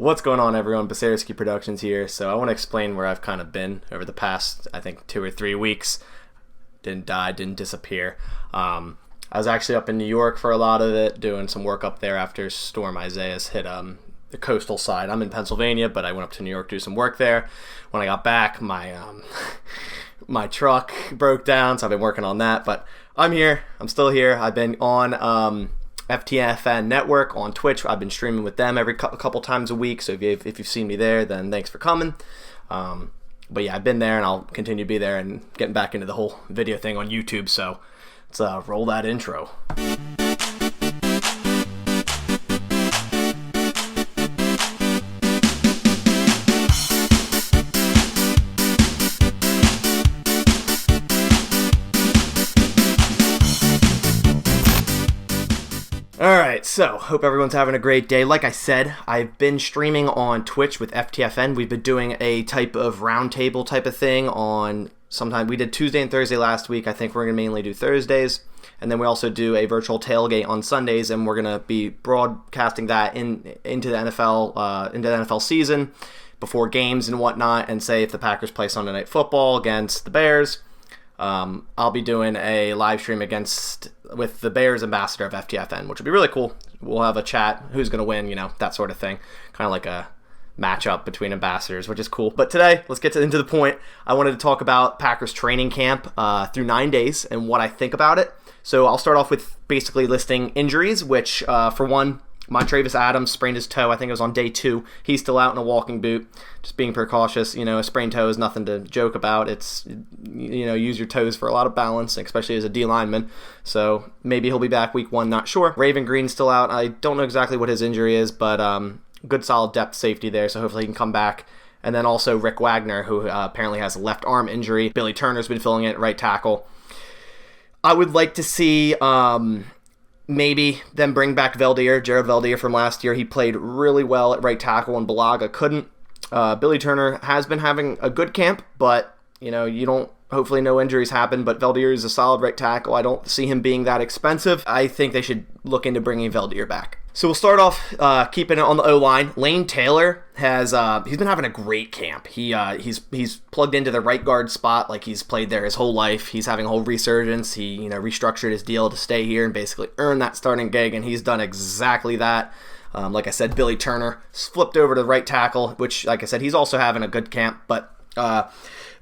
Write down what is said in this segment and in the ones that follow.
What's going on, everyone? Basariski Productions here. So I want to explain where I've kind of been over the past, I think, 2 or 3 weeks. Didn't die, didn't disappear. I was actually up in New York for a lot of it, doing some work up there after Storm Isaias hit the coastal side. I'm in Pennsylvania, but I went up to New York to do some work there. When I got back, my my truck broke down, so I've been working on that. But I'm here. I'm still here. I've been on FTFN Network on Twitch. I've been streaming with them every couple times a week, so if you've seen me there, then thanks for coming. But yeah, I've been there, and I'll continue to be there, and getting back into the whole video thing on YouTube, so let's roll that intro. Alright, so hope everyone's having a great day. Like I said, I've been streaming on Twitch with FTFN. We've been doing a type of roundtable type of thing on sometime. We did Tuesday and Thursday last week. I think we're going to mainly do Thursdays. And then we also do a virtual tailgate on Sundays, and we're going to be broadcasting that into the NFL season before games and whatnot, and say if the Packers play Sunday Night Football against the Bears. I'll be doing a live stream with the Bears ambassador of FTFN, which will be really cool. We'll have a chat, who's going to win, that sort of thing. Kind of like a matchup between ambassadors, which is cool. But today, let's get into the point. I wanted to talk about Packers training camp through 9 days and what I think about it. So I'll start off with basically listing injuries, which for one, Montravius Adams sprained his toe. I think it was on day 2. He's still out in a walking boot. Just being precautious. A sprained toe is nothing to joke about. It's, use your toes for a lot of balance, especially as a D lineman. So maybe he'll be back week 1, not sure. Raven Green's still out. I don't know exactly what his injury is, but good solid depth safety there, so hopefully he can come back. And then also Rick Wagner, who apparently has a left arm injury. Billy Turner's been filling it at right tackle. I would like to see maybe then bring back Jared Veldheer from last year. He played really well at right tackle and Balaga couldn't. Billy Turner has been having a good camp, but you don't, hopefully no injuries happen, but Veldheer is a solid right tackle. I don't see him being that expensive. I think they should look into bringing Veldheer back. So we'll start off keeping it on the O-line. Lane Taylor has he's been having a great camp. He's plugged into the right guard spot like he's played there his whole life. He's having a whole resurgence. He restructured his deal to stay here and basically earn that starting gig, and he's done exactly that. Like I said, Billy Turner flipped over to the right tackle, which, like I said, he's also having a good camp, but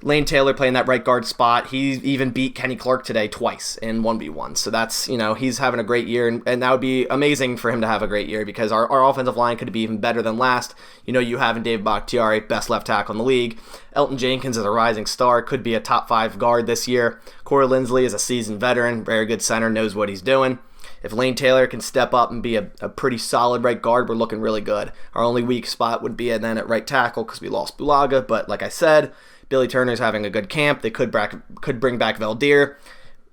Lane Taylor playing that right guard spot. He even beat Kenny Clark today twice in 1v1. So that's, he's having a great year, and that would be amazing for him to have a great year because our offensive line could be even better than last. You have in Dave Bakhtiari, best left tackle in the league. Elton Jenkins is a rising star, could be a top 5 guard this year. Corey Linsley is a seasoned veteran, very good center, knows what he's doing. If Lane Taylor can step up and be a pretty solid right guard, we're looking really good. Our only weak spot would be then at right tackle because we lost Bulaga, but like I said, Billy Turner's having a good camp. They could bring back Veldheer.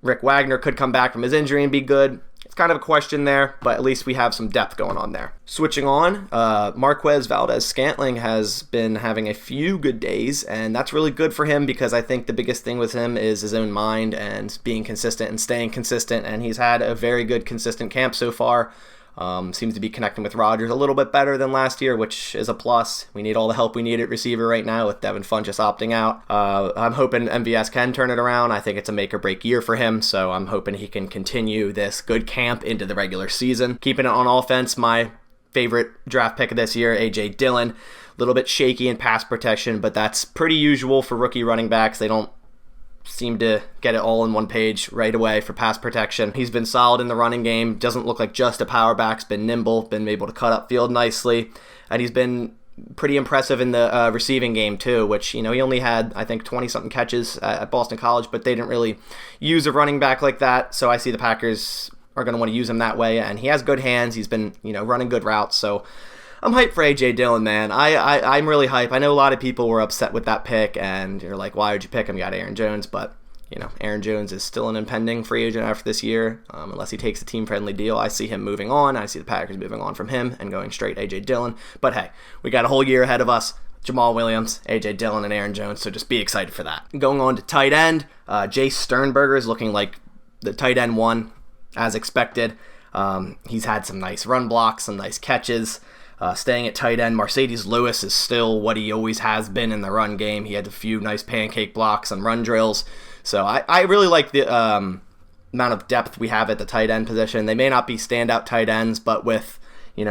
Rick Wagner could come back from his injury and be good. It's kind of a question there, but at least we have some depth going on there. Switching on, Marquez Valdez-Scantling has been having a few good days, and that's really good for him because I think the biggest thing with him is his own mind and being consistent and staying consistent, and he's had a very good, consistent camp so far. Seems to be connecting with Rodgers a little bit better than last year, which is a plus. We need all the help we need at receiver right now with Devin Funchess opting out. I'm hoping MVS can turn it around. I think it's a make or break year for him, so I'm hoping he can continue this good camp into the regular season. Keeping it on offense, my favorite draft pick of this year, A.J. Dillon. A little bit shaky in pass protection, but that's pretty usual for rookie running backs. They don't seem to get it all in one page right away for pass protection. He's been solid in the running game, doesn't look like just a power back, has been nimble, been able to cut up field nicely, and he's been pretty impressive in the receiving game too, which, he only had, I think, 20-something catches at Boston College, but they didn't really use a running back like that, so I see the Packers are going to want to use him that way, and he has good hands, he's been, running good routes, so I'm hyped for A.J. Dillon, man. I'm really hyped. I know a lot of people were upset with that pick, and you're like, why would you pick him? You got Aaron Jones, but, Aaron Jones is still an impending free agent after this year. Unless he takes a team-friendly deal, I see him moving on. I see the Packers moving on from him and going straight A.J. Dillon. But hey, we got a whole year ahead of us. Jamal Williams, A.J. Dillon, and Aaron Jones, so just be excited for that. Going on to tight end, Jace Sternberger is looking like the tight end one, as expected. He's had some nice run blocks, some nice catches. Staying at tight end, Mercedes Lewis is still what he always has been in the run game. He had a few nice pancake blocks on run drills. So I really like the amount of depth we have at the tight end position. They may not be standout tight ends, but with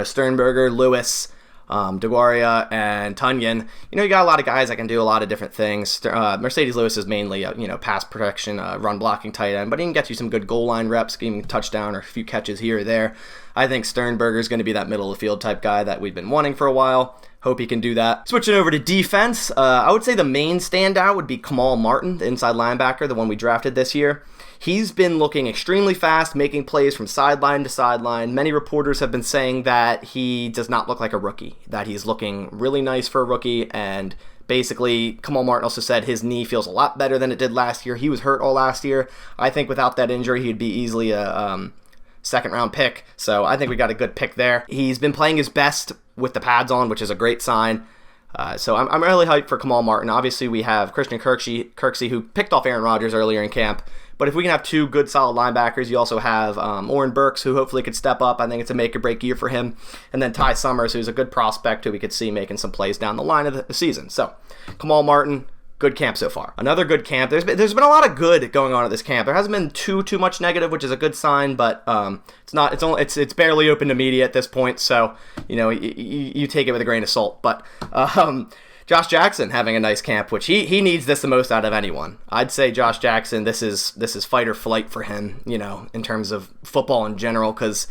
Sternberger, Lewis, DeGuaria, and Tunyon, you got a lot of guys that can do a lot of different things. Mercedes Lewis is mainly pass protection, run blocking tight end, but he can get you some good goal line reps, giving a touchdown or a few catches here or there. I think Sternberger is going to be that middle of the field type guy that we've been wanting for a while. Hope he can do that. Switching over to defense, I would say the main standout would be Kamal Martin, the inside linebacker, the one we drafted this year. He's been looking extremely fast, making plays from sideline to sideline. Many reporters have been saying that he does not look like a rookie, that he's looking really nice for a rookie, and basically Kamal Martin also said his knee feels a lot better than it did last year. He was hurt all last year. I think without that injury, he'd be easily a second-round pick, so I think we got a good pick there. He's been playing his best with the pads on, which is a great sign. So I'm really hyped for Kamal Martin. Obviously, we have Christian Kirksey, who picked off Aaron Rodgers earlier in camp. But if we can have two good, solid linebackers, you also have Oren Burks, who hopefully could step up. I think it's a make-or-break year for him. And then Ty Summers, who's a good prospect who we could see making some plays down the line of the season. So, Kamal Martin, good camp so far. Another good camp. There's been a lot of good going on at this camp. There hasn't been too much negative, which is a good sign, but it's barely open to media at this point, so you take it with a grain of salt. But Josh Jackson having a nice camp, which he needs this the most out of anyone. I'd say Josh Jackson, this is fight or flight for him, in terms of football in general, because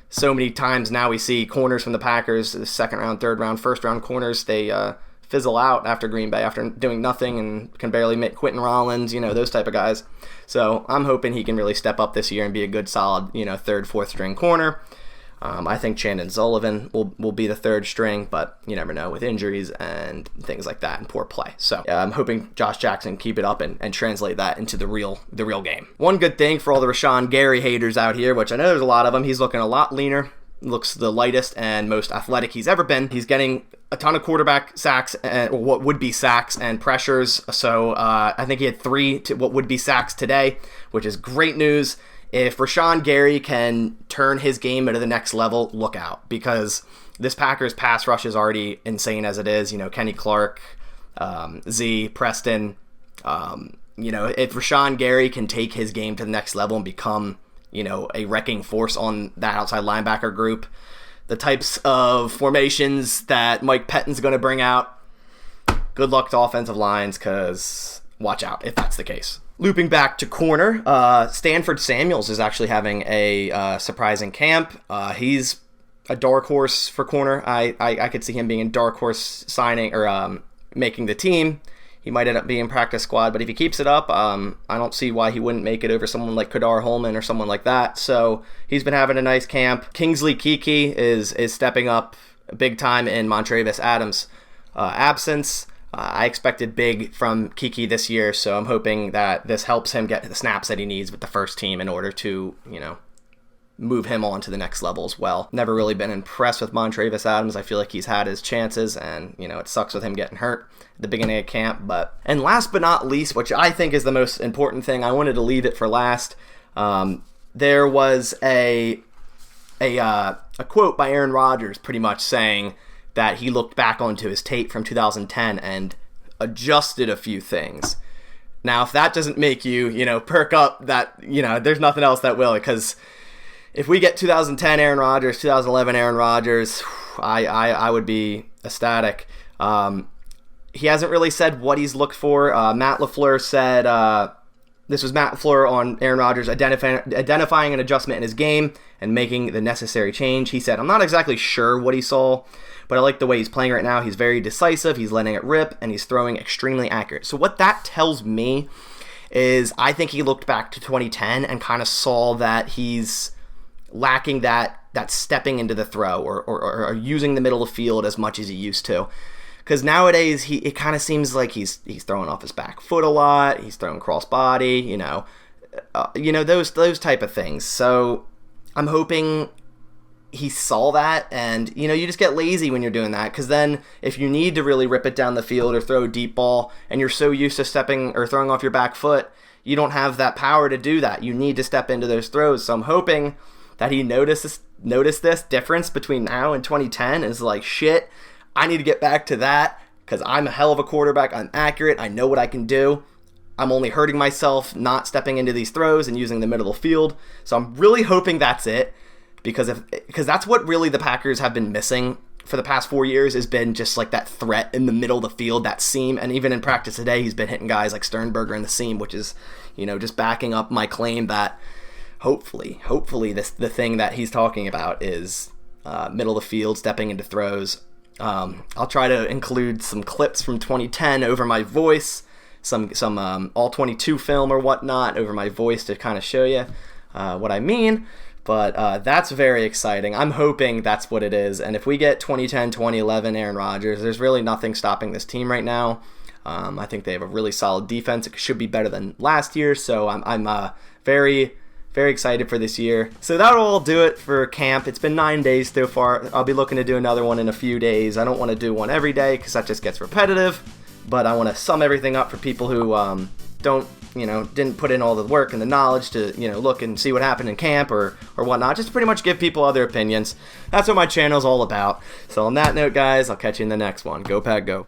so many times now we see corners from the Packers, the second round, third round, first round corners, they fizzle out after Green Bay, after doing nothing and can barely make Quentin Rollins, those type of guys. So I'm hoping he can really step up this year and be a good, solid, third, fourth string corner. I think Chandon Sullivan will be the third string, but you never know with injuries and things like that and poor play. So I'm hoping Josh Jackson keep it up and translate that into the real game. One good thing for all the Rashaan Gary haters out here, which I know there's a lot of them, he's looking a lot leaner, looks the lightest and most athletic he's ever been. He's getting a ton of quarterback sacks, or what would be sacks and pressures. So I think he had 3 what would be sacks today, which is great news. If Rashaan Gary can turn his game into the next level, look out, because this Packers pass rush is already insane as it is. Kenny Clark, Z, Preston. If Rashaan Gary can take his game to the next level and become, a wrecking force on that outside linebacker group, the types of formations that Mike Pettin's going to bring out, good luck to offensive lines, because watch out if that's the case. Looping back to corner, Stanford Samuels is actually having a surprising camp. He's a dark horse for corner. I could see him being a dark horse signing or making the team. He might end up being practice squad, but if he keeps it up, I don't see why he wouldn't make it over someone like Kadar Holman or someone like that. So he's been having a nice camp. Kingsley Keke is stepping up big time in Montravis Adams' absence. I expected big from Keke this year, so I'm hoping that this helps him get the snaps that he needs with the first team in order to, move him on to the next level as well. Never really been impressed with Montravis Adams. I feel like he's had his chances, and, it sucks with him getting hurt at the beginning of camp. And last but not least, which I think is the most important thing, I wanted to leave it for last. There was a quote by Aaron Rodgers pretty much saying that he looked back onto his tape from 2010 and adjusted a few things. Now, if that doesn't make you, perk up, that, there's nothing else that will, because if we get 2010 Aaron Rodgers, 2011 Aaron Rodgers, I would be ecstatic. He hasn't really said what he's looked for. Matt LaFleur said, this was Matt LaFleur on Aaron Rodgers identifying an adjustment in his game and making the necessary change. He said, I'm not exactly sure what he saw, but I like the way he's playing right now. He's very decisive, he's letting it rip, and he's throwing extremely accurate. So what that tells me is I think he looked back to 2010 and kind of saw that he's lacking that stepping into the throw or using the middle of the field as much as he used to. Because nowadays, it kind of seems like he's throwing off his back foot a lot, he's throwing cross body, those type of things. So I'm hoping he saw that, and you just get lazy when you're doing that, because then if you need to really rip it down the field or throw a deep ball and you're so used to stepping or throwing off your back foot, you don't have that power to do that. You need to step into those throws. So I'm hoping that he noticed this difference between now and 2010 is like, shit, I need to get back to that because I'm a hell of a quarterback. I'm accurate. I know what I can do. I'm only hurting myself not stepping into these throws and using the middle of the field. So I'm really hoping that's it because that's what really the Packers have been missing for the past 4 years, has been just like that threat in the middle of the field, that seam. And even in practice today, he's been hitting guys like Sternberger in the seam, which is, just backing up my claim that hopefully the thing that he's talking about is middle of the field, stepping into throws. I'll try to include some clips from 2010 over my voice, some all 22 film or whatnot over my voice to kind of show you what I mean. But that's very exciting. I'm hoping that's what it is. And if we get 2010, 2011 Aaron Rodgers, there's really nothing stopping this team right now. I think they have a really solid defense. It should be better than last year. So I'm very, very excited for this year. So that'll all do it for camp. It's been 9 days so far. I'll be looking to do another one in a few days. I don't want to do one every day because that just gets repetitive. But I want to sum everything up for people who didn't put in all the work and the knowledge to, look and see what happened in camp or whatnot. Just pretty much give people other opinions. That's what my channel's all about. So on that note, guys, I'll catch you in the next one. Go Pack, go.